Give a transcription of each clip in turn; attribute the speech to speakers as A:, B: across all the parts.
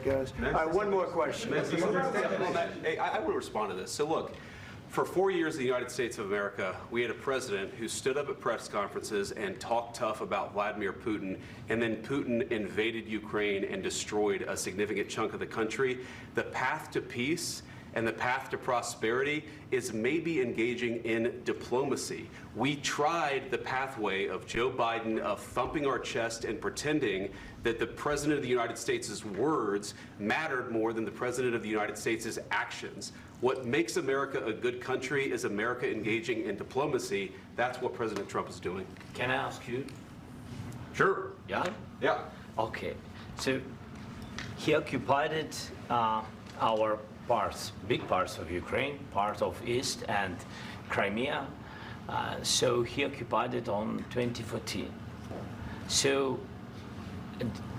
A: it goes. All right, one more question.
B: Hey, I want to respond to this. So look, for 4 years in the United States of America, we had a president who stood up at press conferences and talked tough about Vladimir Putin, and then Putin invaded Ukraine and destroyed a significant chunk of the country. The path to peace and the path to prosperity is maybe engaging in diplomacy. We tried the pathway of Joe Biden of thumping our chest and pretending that the President of the United States' words mattered more than the President of the United States' actions. What makes America a good country is America engaging in diplomacy. That's what President Trump is doing.
C: Can I ask you?
B: Sure.
C: Yeah?
B: Yeah.
C: Okay. So he occupied our parts, big parts of Ukraine, part of East and Crimea. So he occupied it on 2014. So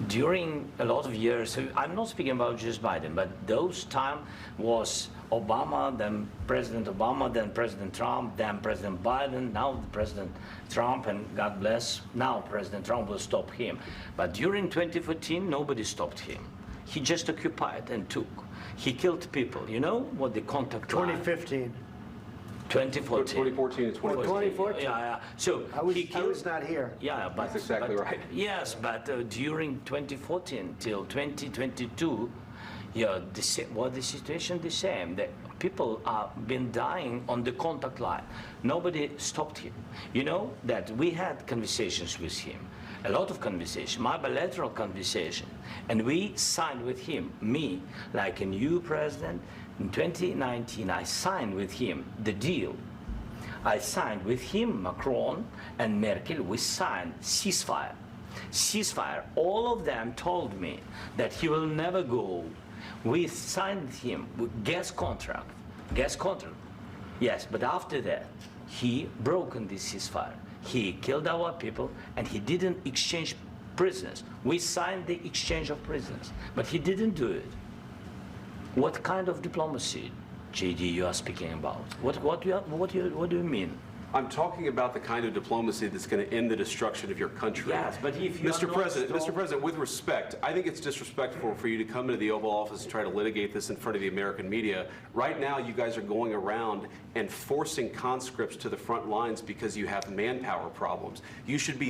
C: during a lot of years, so I'm not speaking about just Biden, but those time was Obama, then President Obama, then President Trump, then President Biden, now the President Trump, and God bless, now President Trump will stop him. But during 2014, nobody stopped him. He just occupied and took. He killed people. You know what the contact line?
A: 2015.
C: 2014.
B: 2014 and 2014.
A: 2014.
C: Yeah. So
A: I was not here.
C: Yeah, but
B: That's exactly right.
C: Yes, but during 2014 till 2022, yeah, the situation the same. The people have been dying on the contact line. Nobody stopped him. You know that we had conversations with him, a lot of conversation, my bilateral conversation, and we signed with him, me, like a new president. In 2019, I signed with him the deal. I signed with him, Macron and Merkel, we signed ceasefire. Ceasefire. All of them told me that he will never go. We signed with him with gas contract. Gas contract. Yes, but after that, he broken this ceasefire. He killed our people and he didn't exchange prisoners. We signed the exchange of prisoners, but he didn't do it. What kind of diplomacy, JD, you are speaking about? What do you mean?
B: I'm talking about the kind of diplomacy that's going to end the destruction of your country.
C: Yes, but if you
B: Mr. President, with respect, I think it's disrespectful for you to come into the Oval Office and try to litigate this in front of the American media. Right now, you guys are going around and forcing conscripts to the front lines because you have manpower problems. You should be